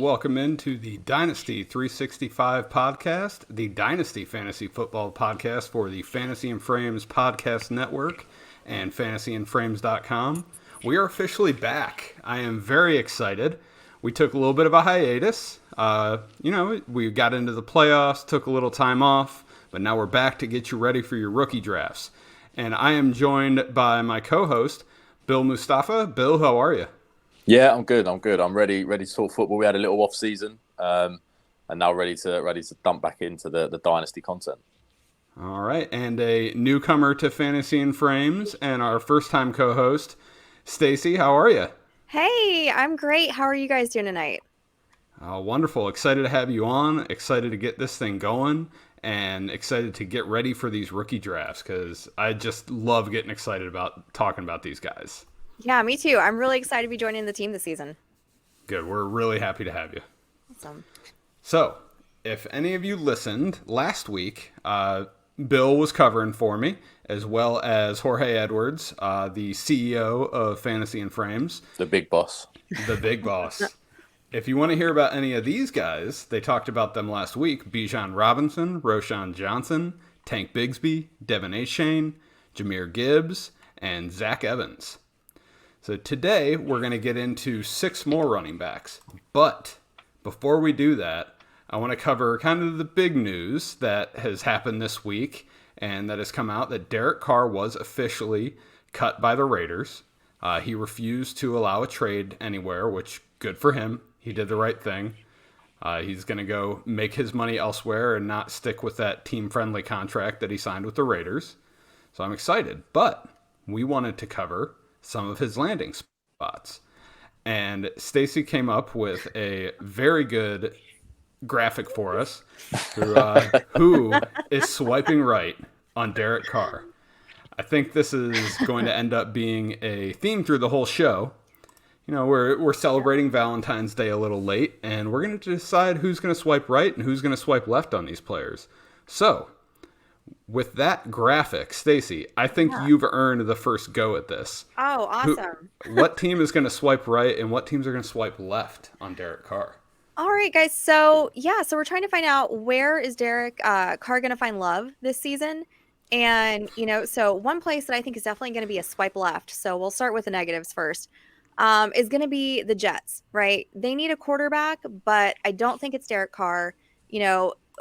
welcome into the Dynasty 365 podcast, the Dynasty Fantasy Football podcast for the Fantasy and Frames Podcast Network and fantasyandframes.com. We are officially back. I am very excited. We took a little bit of a hiatus. We got into the playoffs, took a little time off, but now we're back to get you ready for your rookie drafts. And I am joined by my co-host, Bill Mustafa. Bill, how are you? Yeah, I'm good. I'm ready to talk football. We had a little off season, and now ready to dump back into the Dynasty content. All right, and a newcomer to Fantasy and Frames, and our first-time co-host, Stacy. How are you? Hey, I'm great. How are you guys doing tonight? Wonderful. Excited to have you on. Excited to get this thing going, and excited to get ready for these rookie drafts because I just love getting excited about talking about these guys. Yeah, me too. I'm really excited to be joining the team this season. Good. We're really happy to have you. Awesome. So, if any of you listened last week, Bill was covering for me, as well as Jorge Edwards, the CEO of Fantasy and Frames. The big boss. The big boss. If you want to hear about any of these guys, they talked about them last week. Bijan Robinson, Roshan Johnson, Tank Bigsby, Devin A. Shane, Jahmyr Gibbs, and Zach Evans. So today, we're going to get into 6 more running backs. But before we do that, I want to cover kind of the big news that has happened this week and that has come out that Derek Carr was officially cut by the Raiders. He refused to allow a trade anywhere, which good for him. He did the right thing. He's going to go make his money elsewhere and not stick with that team-friendly contract that he signed with the Raiders. So I'm excited. But we wanted to cover some of his landing spots. And Stacy came up with a very good graphic for us who is swiping right on Derek Carr. I think this is going to end up being a theme through the whole show. You know, we're celebrating Valentine's Day a little late, and we're going to decide who's going to swipe right and who's going to swipe left on these players. So, with that graphic, Stacy, I think you've earned the first go at this. Oh, awesome. What team is going to swipe right and what teams are going to swipe left on Derek Carr? All right, guys. So we're trying to find out where is Derek Carr going to find love this season. And, so one place that I think is definitely going to be a swipe left. So we'll start with the negatives first. Is going to be the Jets, right? They need a quarterback, but I don't think it's Derek Carr.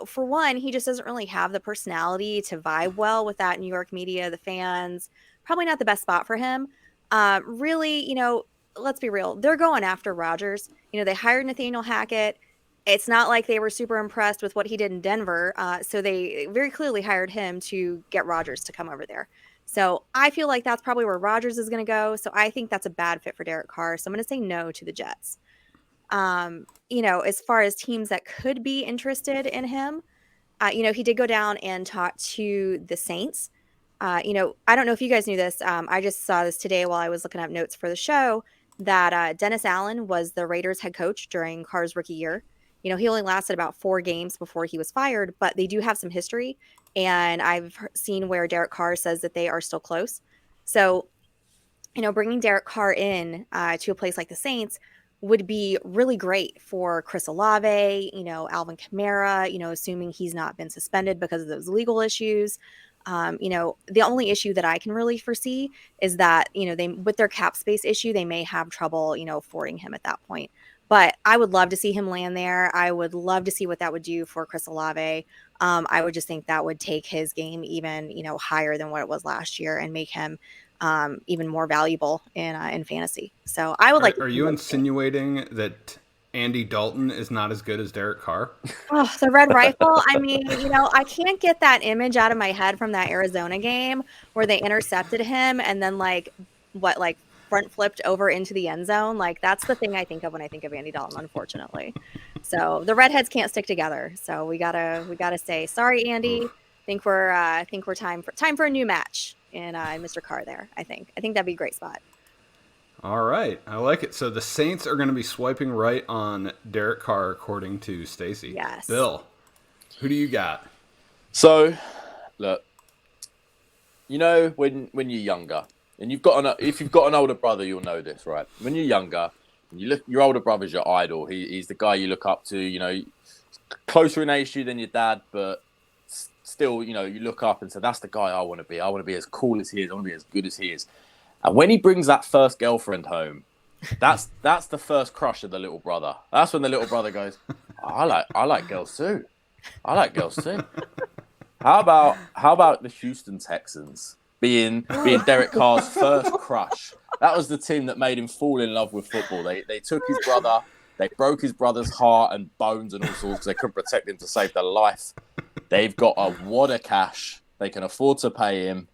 For one, he just doesn't really have the personality to vibe well with that New York media, the fans. Probably not the best spot for him. Really, let's be real. They're going after Rodgers. They hired Nathaniel Hackett. It's not like they were super impressed with what he did in Denver. So they very clearly hired him to get Rodgers to come over there. So I feel like that's probably where Rodgers is going to go. So I think that's a bad fit for Derek Carr. So I'm going to say no to the Jets. As far as teams that could be interested in him, he did go down and talk to the Saints. I don't know if you guys knew this. I just saw this today while I was looking up notes for the show that Dennis Allen was the Raiders head coach during Carr's rookie year. He only lasted about 4 games before he was fired, but they do have some history. And I've seen where Derek Carr says that they are still close. So, bringing Derek Carr in to a place like the Saints would be really great for Chris Olave, Alvin Kamara, assuming he's not been suspended because of those legal issues. The only issue that I can really foresee is that, they with their cap space issue, they may have trouble, affording him at that point. But I would love to see him land there. I would love to see what that would do for Chris Olave. I would just think that would take his game even, higher than what it was last year and make him even more valuable in fantasy. So I would like. Are you insinuating that Andy Dalton is not as good as Derek Carr? Oh, the red rifle. I mean, I can't get that image out of my head from that Arizona game where they intercepted him and then front flipped over into the end zone. Like that's the thing I think of when I think of Andy Dalton, unfortunately. So the redheads can't stick together. So we gotta say sorry, Andy. Think we're time for a new match in Mr. Carr there. I think that'd be a great spot. All right, I like it. So the Saints are going to be swiping right on Derek Carr, according to Stacy. Yes. Bill, who do you got? So, look, when you're younger, and if you've got an older brother, you'll know this, right? When you're younger, Your older brother's your idol. He's the guy you look up to. You know, closer in age to you than your dad, but still, you know, you look up and say, "That's the guy I want to be. I want to be as cool as he is. I want to be as good as he is." And when he brings that first girlfriend home, that's the first crush of the little brother. That's when the little brother goes, "I like girls too. I like girls too." How about the Houston Texans being Derek Carr's first crush? That was the team that made him fall in love with football. They took his brother, they broke his brother's heart and bones and all sorts because they couldn't protect him to save their life. They've got a wad of cash. They can afford to pay him.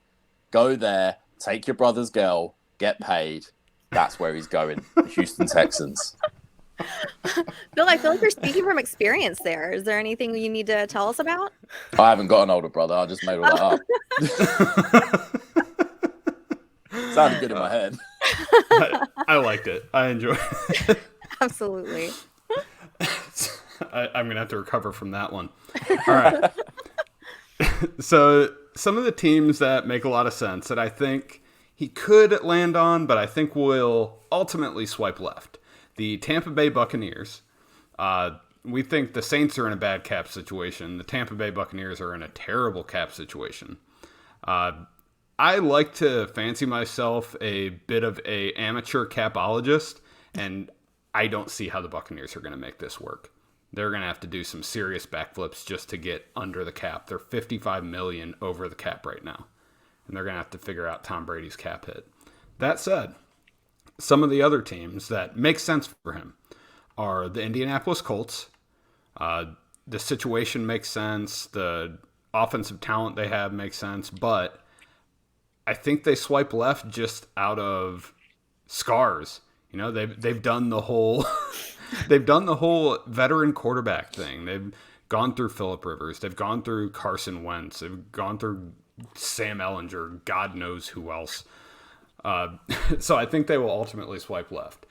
Go there, take your brother's girl, get paid. That's where he's going. The Houston Texans. Bill, I feel like you're speaking from experience there. Is there anything you need to tell us about? I haven't got an older brother. I just made all that up. Sounded good in my head. I liked it. I enjoyed it. Absolutely. I'm going to have to recover from that one. All right. So some of the teams that make a lot of sense that I think he could land on, but I think will ultimately swipe left. The Tampa Bay Buccaneers. We think the Saints are in a bad cap situation. The Tampa Bay Buccaneers are in a terrible cap situation. I like to fancy myself a bit of a amateur capologist, and I don't see how the Buccaneers are going to make this work. They're going to have to do some serious backflips just to get under the cap. They're $55 million over the cap right now, and they're going to have to figure out Tom Brady's cap hit. That said, some of the other teams that make sense for him are the Indianapolis Colts. The situation makes sense. The offensive talent they have makes sense, but I think they swipe left just out of scars. You know, they've done the whole veteran quarterback thing. They've gone through Phillip Rivers. They've gone through Carson Wentz. They've gone through Sam Ellinger. God knows who else. So I think they will ultimately swipe left.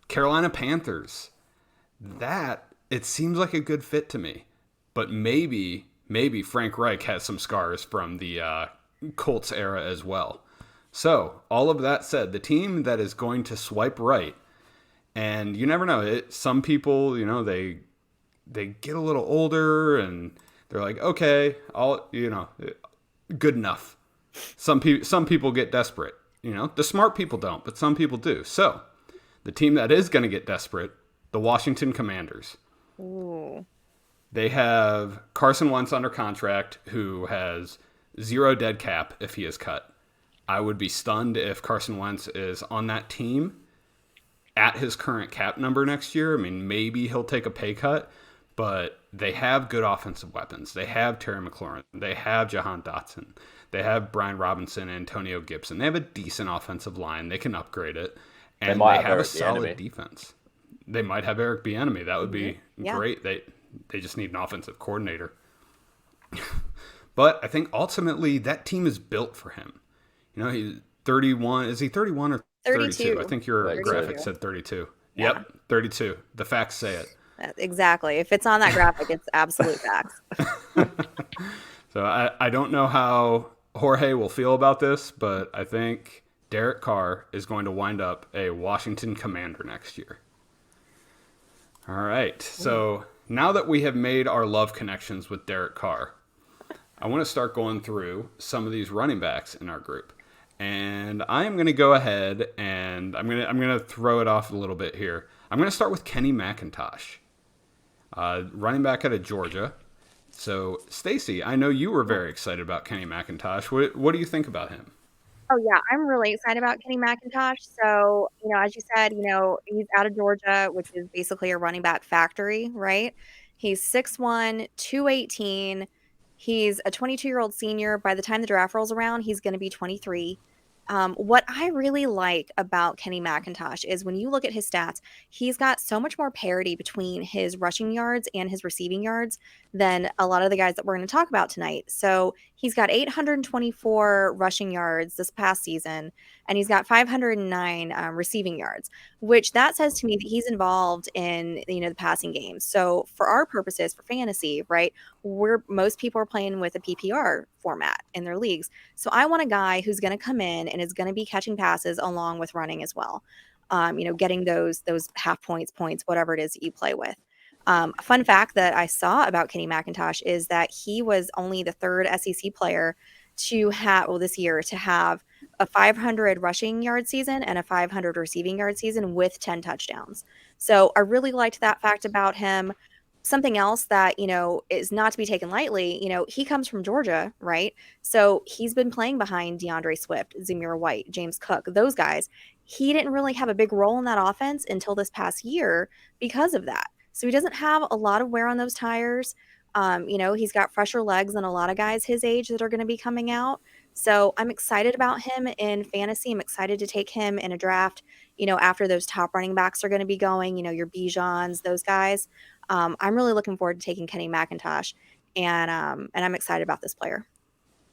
Carolina Panthers. That, it seems like a good fit to me. But maybe Frank Reich has some scars from the Colts era as well. So, all of that said, the team that is going to swipe right, and you never know, some people, you know, they get a little older and they're like, okay, good enough. Some people get desperate. You know, the smart people don't, but some people do. So, the team that is going to get desperate, the Washington Commanders. Ooh. They have Carson Wentz under contract, who has zero dead cap if he is cut. I would be stunned if Carson Wentz is on that team at his current cap number next year. I mean, maybe he'll take a pay cut, but they have good offensive weapons. They have Terry McLaurin. They have Jahan Dotson. They have Brian Robinson and Antonio Gibson. They have a decent offensive line. They can upgrade it. And they have a solid defense. They might have Eric Bieniemy. That would be great. They just need an offensive coordinator. But I think ultimately that team is built for him. You know, he's 31. Is he 31 or 32? I think your graphic said 32. Yeah. Yep, 32. The facts say it. Exactly. If it's on that graphic, it's absolute facts. So I don't know how Jorge will feel about this, but I think Derek Carr is going to wind up a Washington Commander next year. All right. So now that we have made our love connections with Derek Carr, I want to start going through some of these running backs in our group. And I am going to go ahead and I'm going to throw it off a little bit here. I'm going to start with Kenny McIntosh, running back out of Georgia. So, Stacy, I know you were very excited about Kenny McIntosh. What do you think about him? Oh, yeah, I'm really excited about Kenny McIntosh. So, as you said, he's out of Georgia, which is basically a running back factory, right? He's 6'1", 218. He's a 22-year-old senior. By the time the draft rolls around, he's going to be 23. What I really like about Kenny McIntosh is when you look at his stats, he's got so much more parity between his rushing yards and his receiving yards than a lot of the guys that we're going to talk about tonight. So he's got 824 rushing yards this past season, and he's got 509 receiving yards, which that says to me that he's involved in the passing game. So for our purposes, for fantasy, right, most people are playing with a PPR format in their leagues. So I want a guy who's going to come in and is going to be catching passes along with running as well. getting those half points, whatever it is that you play with. A fun fact that I saw about Kenny McIntosh is that he was only the third SEC player to have, this year, to have a 500 rushing yard season and a 500 receiving yard season with 10 touchdowns. So I really liked that fact about him. Something else that, is not to be taken lightly, he comes from Georgia, right? So he's been playing behind DeAndre Swift, Zamir White, James Cook, those guys. He didn't really have a big role in that offense until this past year because of that. So he doesn't have a lot of wear on those tires. He's got fresher legs than a lot of guys his age that are going to be coming out. So I'm excited about him in fantasy. I'm excited to take him in a draft, after those top running backs are going to be going, your Bijans, those guys. I'm really looking forward to taking Kenny McIntosh, and I'm excited about this player.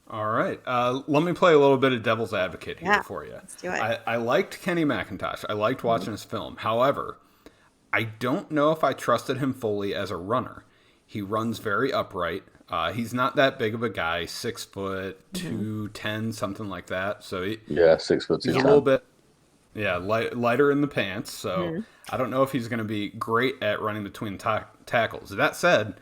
All right. Let me play a little bit of devil's advocate here for you. Let's do it. I liked Kenny McIntosh. I liked watching his film. However, I don't know if I trusted him fully as a runner. He runs very upright. He's not that big of a guy, 6 foot, 210, something like that. So 6 foot 2. He's a little bit, lighter in the pants. So I don't know if he's going to be great at running between tackles. That said,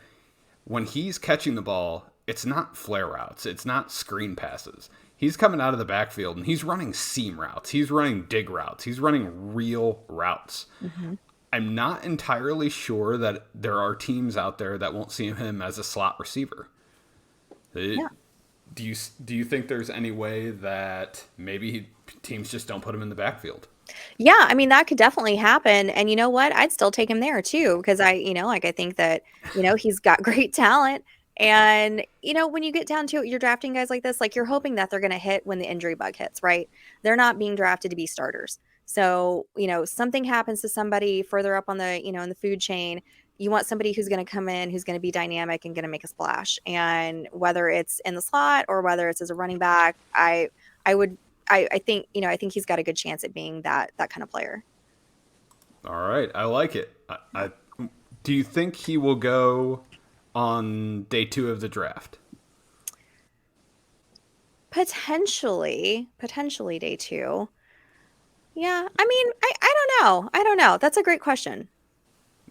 when he's catching the ball, it's not flare routes. It's not screen passes. He's coming out of the backfield and he's running seam routes. He's running dig routes. He's running real routes. I'm not entirely sure that there are teams out there that won't see him as a slot receiver. Do you think there's any way that maybe teams just don't put him in the backfield? Yeah, I mean, that could definitely happen. And you know what? I'd still take him there too, because I think that, he's got great talent. And, when you get down to it, you're drafting guys like this, like you're hoping that they're going to hit when the injury bug hits, right? They're not being drafted to be starters. So, something happens to somebody further up on the, in the food chain. You want somebody who's going to come in, who's going to be dynamic and going to make a splash. And whether it's in the slot or whether it's as a running back, I think he's got a good chance at being that kind of player. All right. I like it. Do you think he will go on day 2 of the draft? Potentially day 2. Yeah, I mean, I don't know. That's a great question.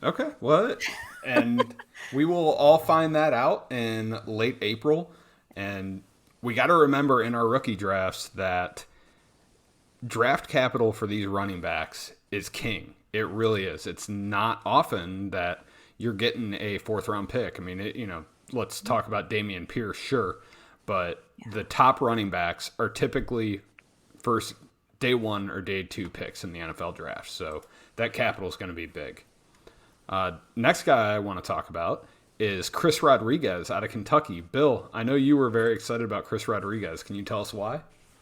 Okay, well, and we will all find that out in late April. And we got to remember in our rookie drafts that draft capital for these running backs is king. It really is. It's not often that you're getting a 4th round pick. I mean, let's talk about Dameon Pierce, sure. But the top running backs are typically first day 1 or day 2 picks in the NFL draft. So that capital is going to be big. Next guy I want to talk about is Chris Rodriguez out of Kentucky. Bill, I know you were very excited about Chris Rodriguez. Can you tell us why?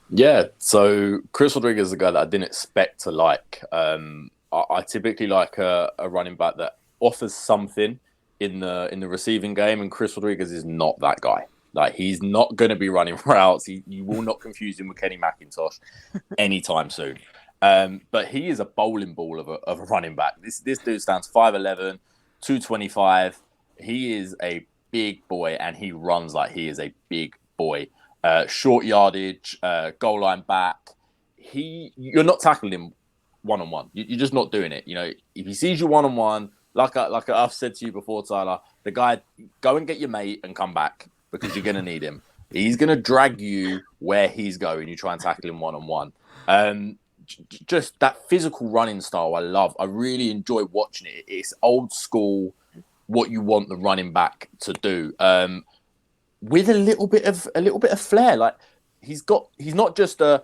Yeah, so Chris Rodriguez is a guy that I didn't expect to like. I typically like a running back that offers something in the receiving game, and Chris Rodriguez is not that guy. Like, he's not going to be running routes. You will not confuse him with Kenny McIntosh anytime soon. But he is a bowling ball of a running back. This dude stands 5'11", 225. He is a big boy, and he runs like he is a big boy. Short yardage, goal line back. You're not tackling him one-on-one. You're just not doing it. If he sees you one-on-one, like I've said to you before, Tyler, the guy, go and get your mate and come back, because you're going to need him. He's going to drag you where he's going. You try and tackle him one-on-one. Just that physical running style I love. I really enjoy watching it. It's old school, what you want the running back to do, with a little bit of flair. Like, he's not just a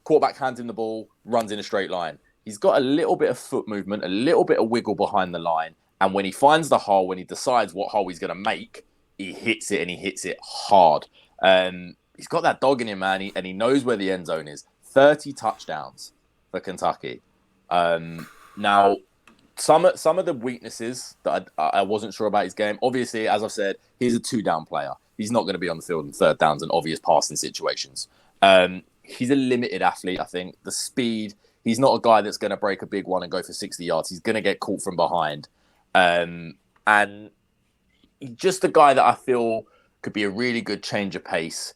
quarterback hands him the ball, runs in a straight line. He's got a little bit of foot movement, a little bit of wiggle behind the line. And when he finds the hole, when he decides what hole he's going to make, he hits it, and he hits it hard. He's got that dog in him, man, and he knows where the end zone is. 30 touchdowns for Kentucky. Now, some of the weaknesses that I wasn't sure about his game, obviously, as I've said, he's a 2-down player. He's not going to be on the field in 3rd downs and obvious passing situations. He's a limited athlete, I think. The speed, he's not a guy that's going to break a big one and go for 60 yards. He's going to get caught from behind. And just a guy that I feel could be a really good change of pace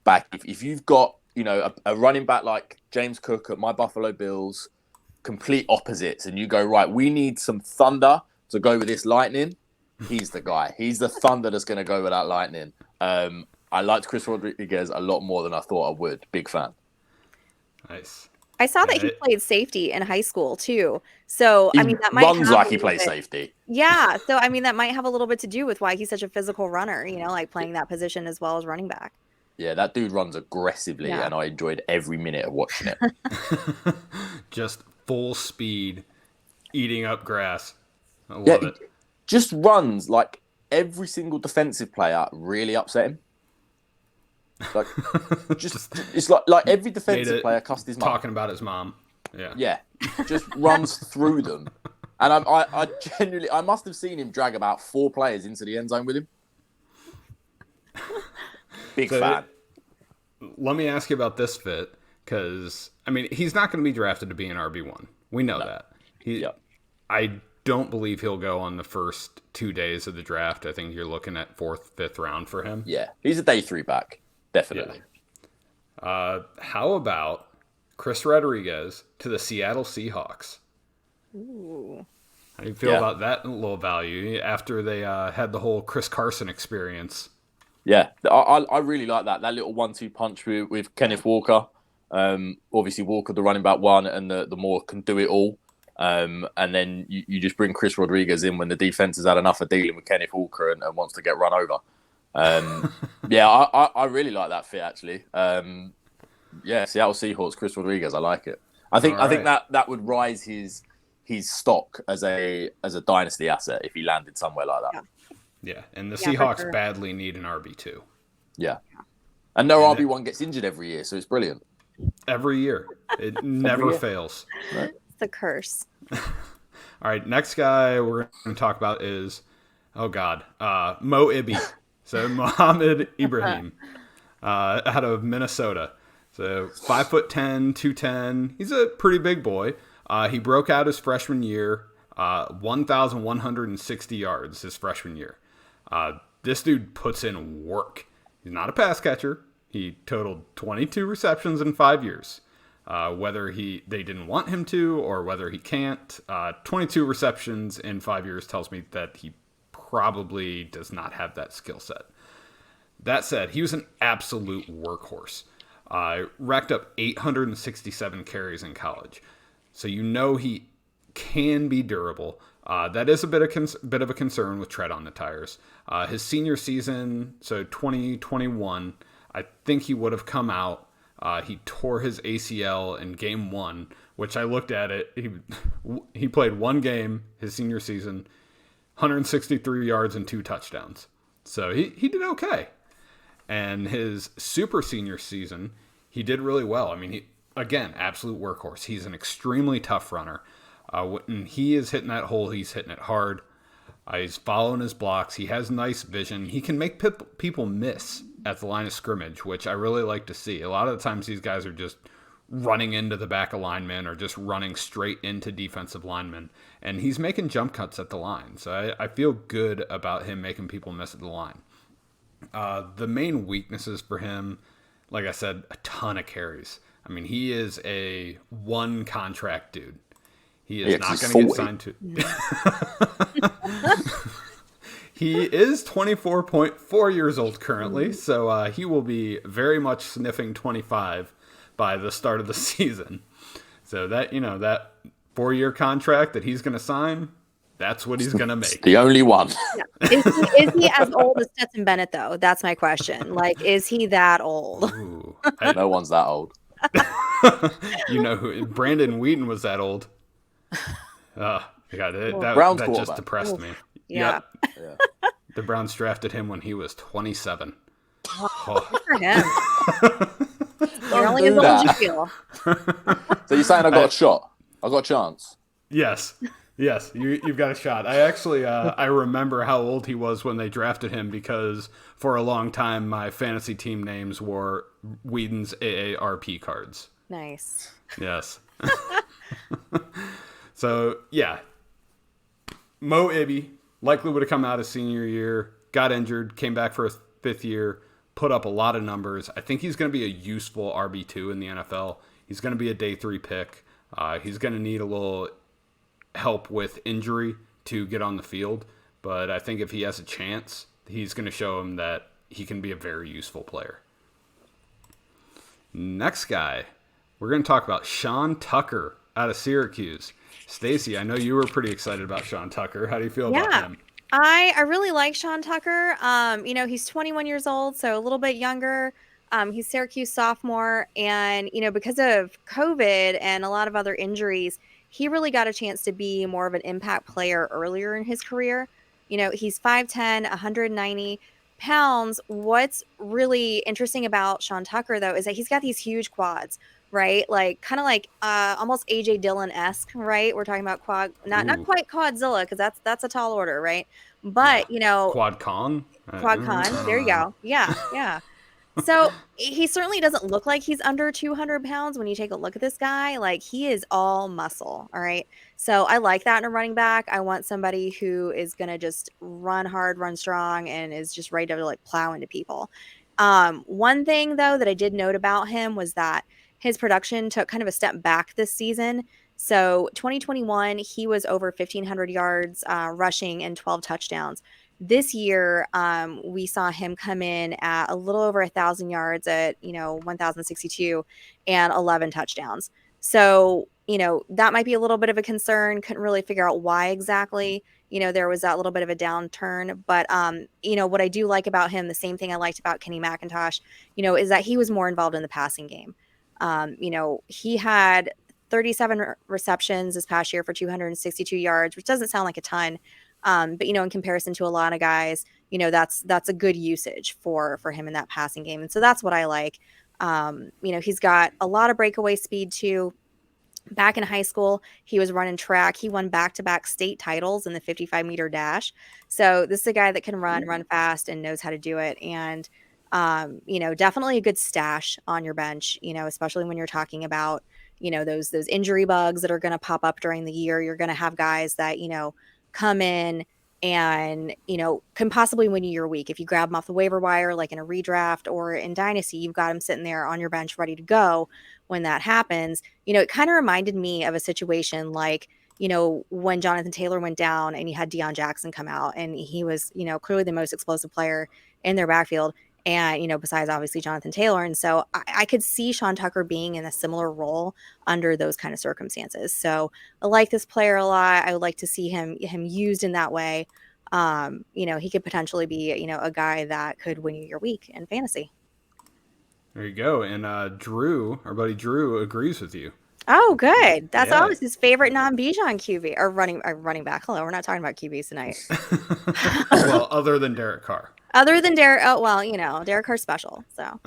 back. If you've got, a running back like James Cook at my Buffalo Bills, complete opposites, and you go, right, we need some thunder to go with this lightning. He's the guy. He's the thunder that's going to go with that lightning. I liked Chris Rodriguez a lot more than I thought I would. Big fan. Nice. I saw that he played safety in high school too. So He I mean, that might runs have like a he little plays bit- safety. Yeah. So I mean, that might have a little bit to do with why he's such a physical runner. You know, like playing that position as well as running back. Yeah, that dude runs aggressively, Yeah. and I enjoyed every minute of watching it. Just full speed, eating up grass. I love it. Just runs like every single defensive player really upset him. Like, it's like every defensive player cussed his mum. Talking about his mom. Yeah. Yeah, just runs through them. And I genuinely, I must have seen him drag about 4 players into the end zone with him. Big fan. Let me ask you about this fit, because, I mean, he's not going to be drafted to be an RB1. We know that. I don't believe he'll go on the first 2 days of the draft. I think you're looking at 4th, 5th round for him. Yeah, he's a day 3 back. Definitely. Yeah. How about Chris Rodriguez to the Seattle Seahawks? Ooh. How do you feel about that little value after they had the whole Chris Carson experience? Yeah, I really like that little 1-2 punch with Kenneth Walker. Obviously, Walker, the running back one, and the more can do it all. And then you just bring Chris Rodriguez in when the defense has had enough of dealing with Kenneth Walker and wants to get run over. Yeah, I really like that fit, actually. Yeah, Seattle Seahawks, Chris Rodriguez, I like it. I think that would rise his stock as a dynasty asset if he landed somewhere like that. Yeah, and the Seahawks badly need an RB2. Yeah. And their RB1 gets injured every year, so it's brilliant. Every year. It never fails. Right. It's the curse. All right, next guy we're going to talk about is, Mo Ibi. So Mohamed Ibrahim out of Minnesota. So 5'10", 210. He's a pretty big boy. He broke out his freshman year, 1,160 yards his freshman year. This dude puts in work. He's not a pass catcher. He totaled 22 receptions in 5 years. Whether they didn't want him to or whether he can't, 22 receptions in 5 years tells me that he probably does not have that skill set. That said, he was an absolute workhorse. Racked up 867 carries in college. So you know he can be durable. That is a bit of a concern with tread on the tires. His senior season, so 2021, I think he would have come out. He tore his ACL in game 1, which I looked at it. He played one game his senior season, 163 yards and 2 touchdowns. So he did okay. And his super senior season, he did really well. I mean, again, absolute workhorse. He's an extremely tough runner. When he is hitting that hole, he's hitting it hard. He's following his blocks. He has nice vision. He can make people miss at the line of scrimmage, which I really like to see. A lot of the times these guys are just running into the back of linemen or just running straight into defensive linemen. And he's making jump cuts at the line. So I feel good about him making people miss at the line. The main weaknesses for him, like I said, a ton of carries. I mean, he is a one contract dude. He is not going to get signed to. He is 24.4 years old currently, so he will be very much sniffing 25 by the start of the season. So that 4-year contract that he's going to sign, that's what he's going to make. The only one. Yeah. Is he as old as Stetson Bennett, though? That's my question. Like, is he that old? Ooh, No one's that old. You know who? Brandon Wheaton was that old. God, that just depressed me. Yeah. Yep. The Browns drafted him when he was 27. Good for him. You're only as old as you feel. So you're saying I got a shot? I got a chance? Yes, you've got a shot. I actually I remember how old he was when they drafted him because for a long time my fantasy team names were Whedon's AARP cards. Nice. Yes. So yeah, Mo Ibi likely would have come out his senior year, got injured, came back for his 5th year, put up a lot of numbers. I think he's going to be a useful RB2 in the NFL. He's going to be a day 3 pick. He's going to need a little help with injury to get on the field, but I think if he has a chance, he's going to show him that he can be a very useful player. Next guy, we're going to talk about Sean Tucker out of Syracuse. Stacy, I know you were pretty excited about Sean Tucker. How do you feel about him? I really like Sean Tucker. He's 21 years old, so a little bit younger. He's Syracuse sophomore, and because of COVID and a lot of other injuries, he really got a chance to be more of an impact player earlier in his career. He's 5'10", 190 pounds. What's really interesting about Sean Tucker, though, is that he's got these huge quads, right? Like kind of like almost AJ Dillon-esque, right? We're talking about quad, not quite Quadzilla, because that's a tall order, right? But Quad Con. There you go. Yeah. So he certainly doesn't look like he's under 200 pounds when you take a look at this guy. Like, he is all muscle, all right? So I like that in a running back. I want somebody who is going to just run hard, run strong, and is just ready to, like, plow into people. One thing, though, that I did note about him was that his production took kind of a step back this season. So 2021, he was over 1,500 yards rushing and 12 touchdowns. This year, we saw him come in at a little over 1,000 yards at, 1,062 and 11 touchdowns. So, that might be a little bit of a concern. Couldn't really figure out why exactly, there was that little bit of a downturn. But, what I do like about him, the same thing I liked about Kenny McIntosh, is that he was more involved in the passing game. He had 37 receptions this past year for 262 yards, which doesn't sound like a ton. But in comparison to a lot of guys, that's a good usage for him in that passing game. And so that's what I like. He's got a lot of breakaway speed too. Back in high school, he was running track. He won back-to-back state titles in the 55-meter dash. So this is a guy that can run fast and knows how to do it. And, definitely a good stash on your bench, especially when you're talking about, those injury bugs that are going to pop up during the year. You're going to have guys that, come in and, can possibly win you your week. If you grab them off the waiver wire, like in a redraft or in Dynasty, you've got them sitting there on your bench ready to go when that happens. It kind of reminded me of a situation like, when Jonathan Taylor went down and you had Deion Jackson come out, and he was, clearly the most explosive player in their backfield. And, besides obviously Jonathan Taylor. And so I could see Sean Tucker being in a similar role under those kind of circumstances. So I like this player a lot. I would like to see him used in that way. He could potentially be, a guy that could win you your week in fantasy. There you go. And Drew, our buddy Drew, agrees with you. Oh, good. That's always his favorite non-Bijan QB or running back. Hello, we're not talking about QBs tonight. Well, other than Derek Carr. Other than Derek, Derek Carr's special. So,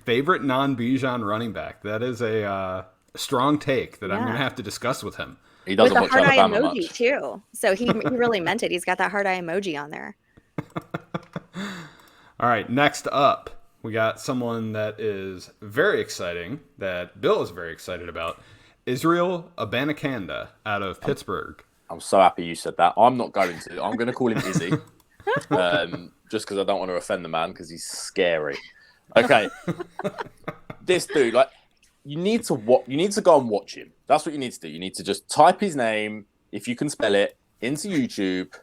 favorite non-Bijan running back. That is a strong take that I'm going to have to discuss with him. He doesn't watch Alabama much. With the heart eye emoji too. So he really meant it. He's got that heart eye emoji on there. All right, next up, we got someone that is very exciting, that Bill is very excited about. Israel Abanikanda out of Pittsburgh. I'm so happy you said that. I'm not going to. I'm going to call him Izzy. Just because I don't want to offend the man, because he's scary. Okay. This dude, you need to go and watch him. That's what you need to do. You need to just type his name, if you can spell it, into YouTube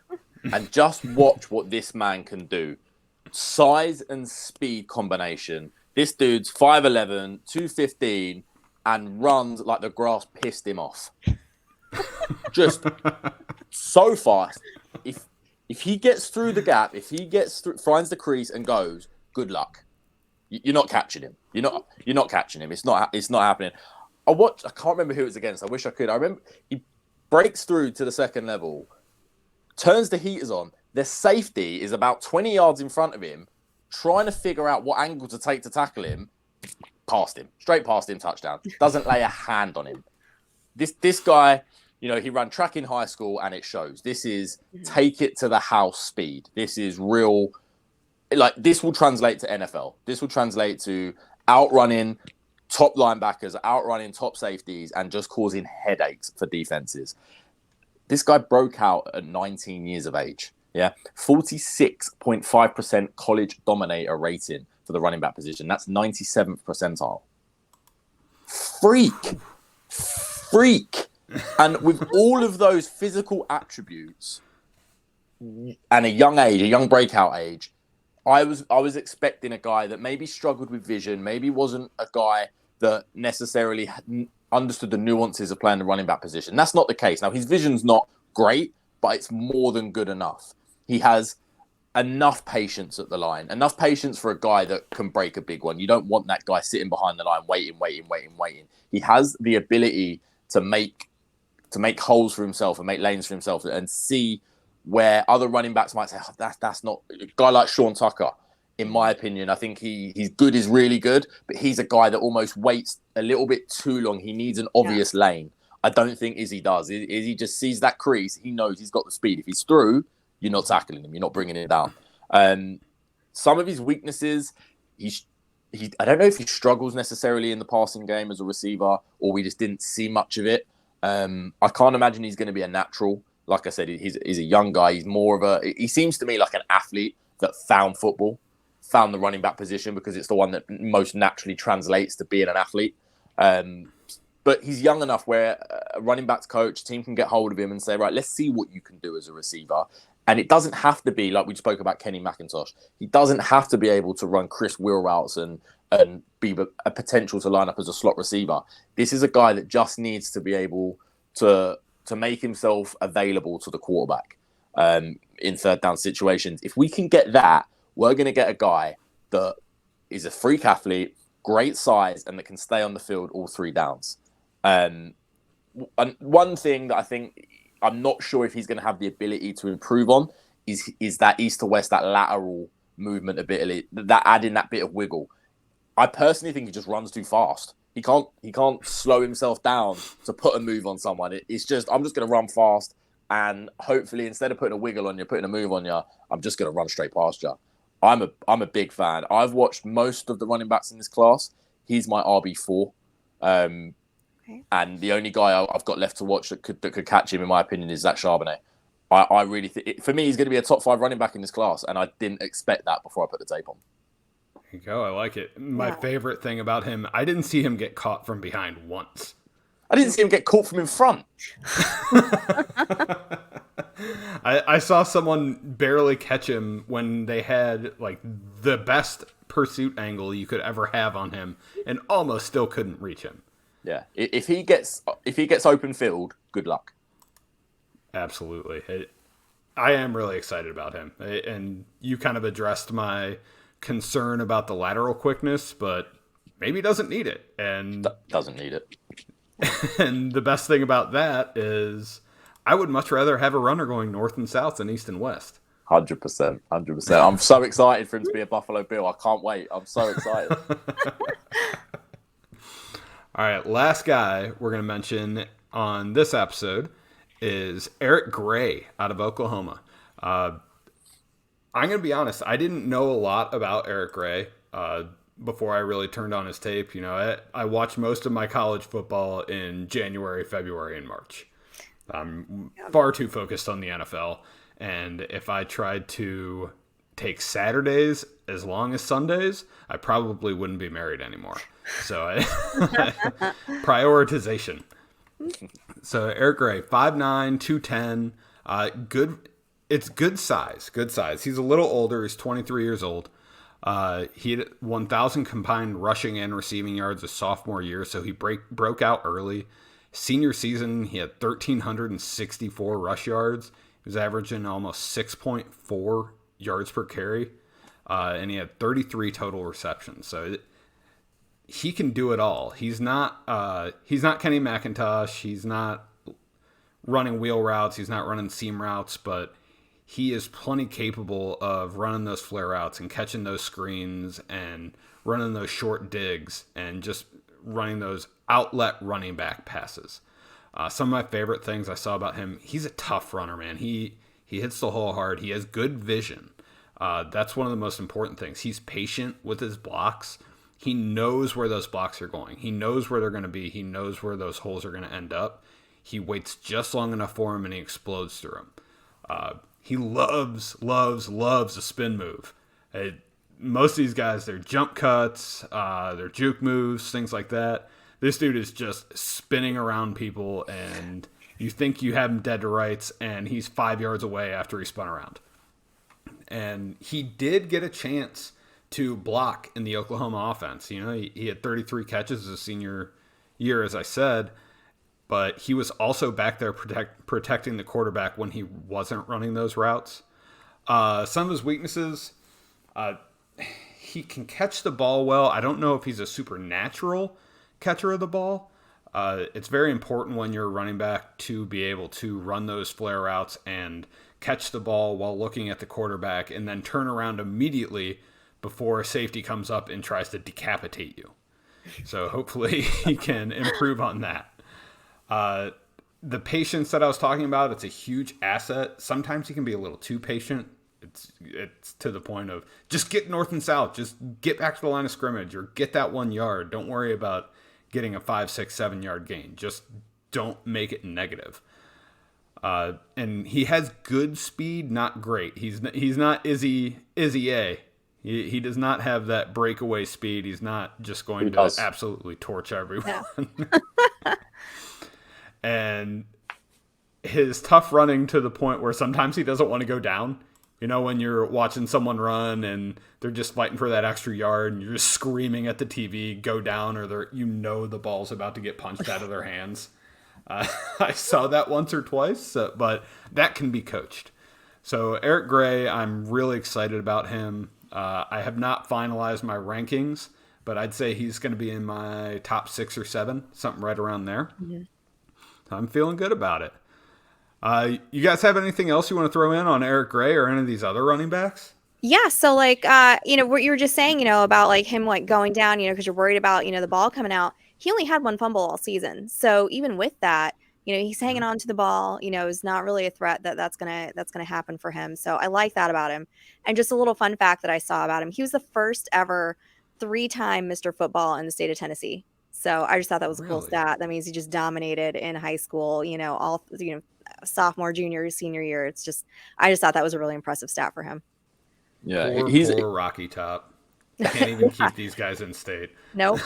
and just watch what this man can do. Size and speed combination. This dude's 5'11", 215, and runs like the grass pissed him off. Just so fast. If he gets through the gap, if he gets through, finds the crease and goes, good luck. You're not catching him. You're not catching him. It's not happening. I can't remember who it was against. I wish I could. I remember he breaks through to the second level, turns the heaters on. The safety is about 20 yards in front of him, trying to figure out what angle to take to tackle him. Straight past him, touchdown. Doesn't lay a hand on him. This guy, he ran track in high school and it shows. This is take it to the house speed. This is real. This will translate to NFL. This will translate to outrunning top linebackers, outrunning top safeties, and just causing headaches for defenses. This guy broke out at 19 years of age. Yeah, 46.5% college dominator rating for the running back position. That's 97th percentile. freak. And with all of those physical attributes and a young breakout age, I was expecting a guy that maybe struggled with vision, maybe wasn't a guy that necessarily understood the nuances of playing the running back position. That's not the case. Now, his vision's not great, but it's more than good enough. He has enough patience at the line, enough patience for a guy that can break a big one. You don't want that guy sitting behind the line waiting. He has the ability to make holes for himself and make lanes for himself and see where other running backs might say, oh, that's not a guy like Sean Tucker. In my opinion, I think he's good is really good, but he's a guy that almost waits a little bit too long. He needs an obvious lane. I don't think Izzy does. Izzy just sees that crease. He knows he's got the speed. If he's through, you're not tackling him. You're not bringing it down. Some of his weaknesses, I don't know if he struggles necessarily in the passing game as a receiver, or we just didn't see much of it. I can't imagine he's going to be a natural. Like I said, he's a young guy. He seems to me like an athlete that found the running back position because it's the one that most naturally translates to being an athlete. But he's young enough where a running backs coach, team can get hold of him and say, right, let's see what you can do as a receiver. And it doesn't have to be, like we spoke about Kenny McIntosh, he doesn't have to be able to run crisp wheel routes and be a potential to line up as a slot receiver. This is a guy that just needs to be able to make himself available to the quarterback in third down situations. If we can get that, we're going to get a guy that is a freak athlete, great size, and that can stay on the field all 3 downs. And one thing that I think I'm not sure if he's going to have the ability to improve on is that east to west, that lateral movement ability, that adding that bit of wiggle. I personally think he just runs too fast. He can't slow himself down to put a move on someone. It's just, I'm just going to run fast, and hopefully instead of putting a wiggle on you, putting a move on you, I'm just going to run straight past you. I'm a big fan. I've watched most of the running backs in this class. He's my RB4. And the only guy I've got left to watch that could catch him, in my opinion, is Zach Charbonnet. I really think, for me, he's going to be a top 5 running back in this class, and I didn't expect that before I put the tape on. There you go. I like it. My favorite thing about him, I didn't see him get caught from behind once. I didn't see him get caught from in front. I saw someone barely catch him when they had like the best pursuit angle you could ever have on him, and almost still couldn't reach him. Yeah, if he gets open field, good luck. Absolutely. I am really excited about him, and you kind of addressed my concern about the lateral quickness, but maybe he doesn't need it. And doesn't need it. And the best thing about that is I would much rather have a runner going north and south than east and west. 100%. I'm so excited for him to be a Buffalo Bill. I can't wait. I'm so excited. All right, last guy we're going to mention on this episode is Eric Gray out of Oklahoma. I'm going to be honest, I didn't know a lot about Eric Gray before I really turned on his tape. You know, I watched most of my college football in January, February, and March. I'm far too focused on the NFL, and if I tried to take Saturdays as long as Sundays, I probably wouldn't be married anymore. So prioritization. So Eric Gray, 5'9", 210, good. It's good size. He's a little older. He's 23 years old. He had 1,000 combined rushing and receiving yards his sophomore year, so he broke out early. Senior season, he had 1,364 rush yards. He was averaging almost 6.4 yards per carry, and he had 33 total receptions. So he can do it all. He's not Kenny McIntosh. He's not running wheel routes. He's not running seam routes, but he is plenty capable of running those flare routes and catching those screens and running those short digs and just running those outlet running back passes. Some of my favorite things I saw about him, he's a tough runner, man. He hits the hole hard. He has good vision. That's one of the most important things. He's patient with his blocks. He knows where those blocks are going. He knows where they're going to be. He knows where those holes are going to end up. He waits just long enough for him, and he explodes through them. He loves a spin move. Most of these guys, they're jump cuts, they're juke moves, things like that. This dude is just spinning around people, and you think you have him dead to rights, and he's 5 yards away after he spun around. And he did get a chance to block in the Oklahoma offense. You know, he had 33 catches as a senior year, as I said, but he was also back there protecting the quarterback when he wasn't running those routes. Some of his weaknesses, he can catch the ball well. I don't know if he's a supernatural catcher of the ball. It's very important when you're a running back to be able to run those flare routes and catch the ball while looking at the quarterback and then turn around immediately before a safety comes up and tries to decapitate you. So hopefully he can improve on that. The patience that I was talking about, it's a huge asset. Sometimes he can be a little too patient. It's to the point of just get north and south. Just get back to the line of scrimmage or get that 1 yard. Don't worry about getting a 5, 6, 7 yard gain. Just don't make it negative. And he has good speed, not great. He's not Izzy A. He does not have that breakaway speed. He's not just going to absolutely torch everyone. Yeah. And his tough running to the point where sometimes he doesn't want to go down. You know, when you're watching someone run and they're just fighting for that extra yard and you're just screaming at the TV, go down, or the ball's about to get punched out of their hands. I saw that once or twice, but that can be coached. So Eric Gray, I'm really excited about him. I have not finalized my rankings, but I'd say he's going to be in my top 6 or 7, something right around there. Mm-hmm. So I'm feeling good about it. You guys have anything else you want to throw in on Eric Gray or any of these other running backs? Yeah. So like, what you were just saying, about like him like going down, because you're worried about, the ball coming out. He only had 1 fumble all season. So even with that, he's hanging on to the ball, is not really a threat that's going to happen for him. So I like that about him. And just a little fun fact that I saw about him. He was the first ever 3-time Mr. Football in the state of Tennessee. So I just thought that was a cool stat. That means he just dominated in high school, all, sophomore, junior, senior year. I just thought that was a really impressive stat for him. Yeah. Poor Rocky Top. Can't even keep these guys in state. Nope.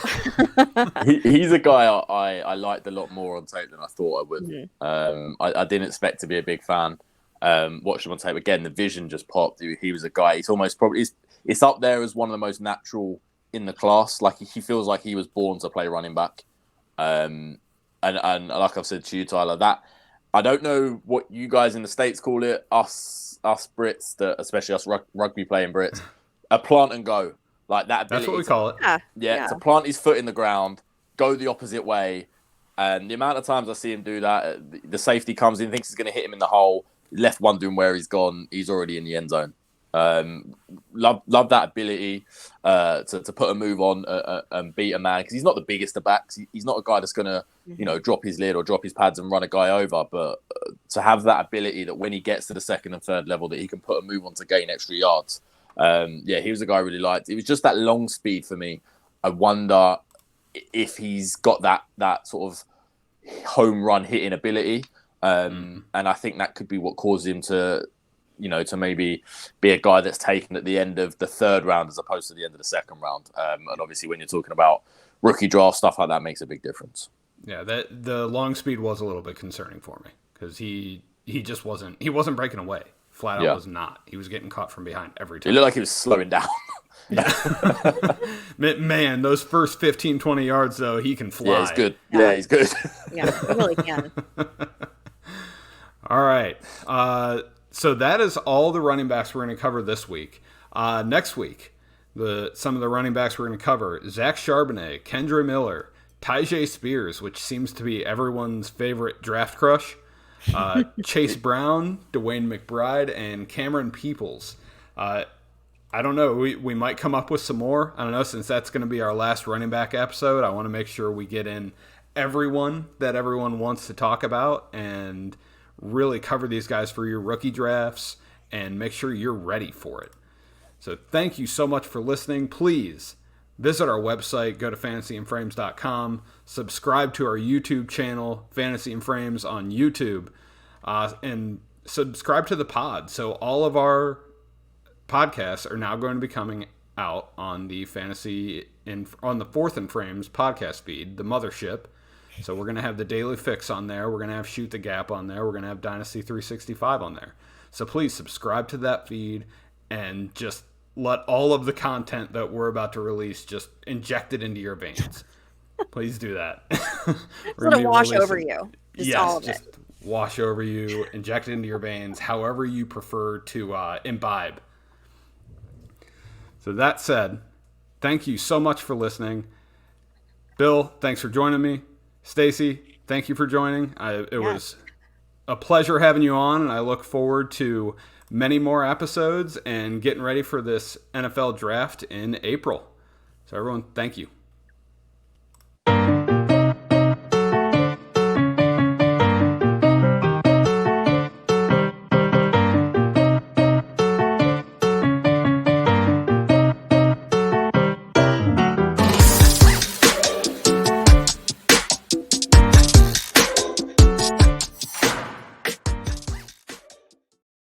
He's a guy I liked a lot more on tape than I thought I would. Mm-hmm. I didn't expect to be a big fan. Watched him on tape again. The vision just popped. He was a guy. He's almost probably it's up there as one of the most natural in the class. Like he feels like he was born to play running back. And like I've said to you, Tyler, that I don't know what you guys in the States call it. Us Brits, especially us rugby playing Brits, a plant and go. Like that ability. That's what we call it. Yeah, to plant his foot in the ground, go the opposite way. And the amount of times I see him do that, the safety comes in, thinks he's going to hit him in the hole, left wondering where he's gone. He's already in the end zone. Love that ability to put a move on and beat a man, because he's not the biggest of backs. He's not a guy that's going to drop his lid or drop his pads and run a guy over. But to have that ability that when he gets to the second and third level, that he can put a move on to gain extra yards. He was a guy I really liked. It was just that long speed for me. I wonder if he's got that sort of home run hitting ability. And I think that could be what causes him to maybe be a guy that's taken at the end of the third round as opposed to the end of the second round. And obviously when you're talking about rookie draft, stuff like that makes a big difference. Yeah, the long speed was a little bit concerning for me because he just wasn't breaking away. Flat out was not. He was getting caught from behind every time. It looked like he was slowing down. Man, those first 15, 20 yards, though, he can fly. Yeah, he's good. Yeah, he's good. Yeah, he really can. All right. So that is all the running backs we're going to cover this week. Next week, some of the running backs we're going to cover: Zach Charbonnet, Kendre Miller, Tyjae Spears, which seems to be everyone's favorite draft crush, Chase Brown, Dwayne McBride, and Cameron Peoples. I don't know. We might come up with some more. I don't know. Since that's going to be our last running back episode, I want to make sure we get in everyone that everyone wants to talk about and really cover these guys for your rookie drafts and make sure you're ready for it. So thank you so much for listening. Please visit our website, go to fantasyandframes.com, subscribe to our YouTube channel, Fantasy and Frames on YouTube, and subscribe to the pod. So all of our podcasts are now going to be coming out on the on the Fourth and Frames podcast feed, the mothership. So we're going to have the Daily Fix on there. We're going to have Shoot the Gap on there. We're going to have Dynasty 365 on there. So please subscribe to that feed and just let all of the content that we're about to release just inject it into your veins. Please do that. We're going to wash over you. Just all of it. Wash over you, inject it into your veins, however you prefer to imbibe. So that said, thank you so much for listening. Bill, thanks for joining me. Stacy, thank you for joining. It was a pleasure having you on, and I look forward to many more episodes and getting ready for this NFL draft in April. So everyone, thank you.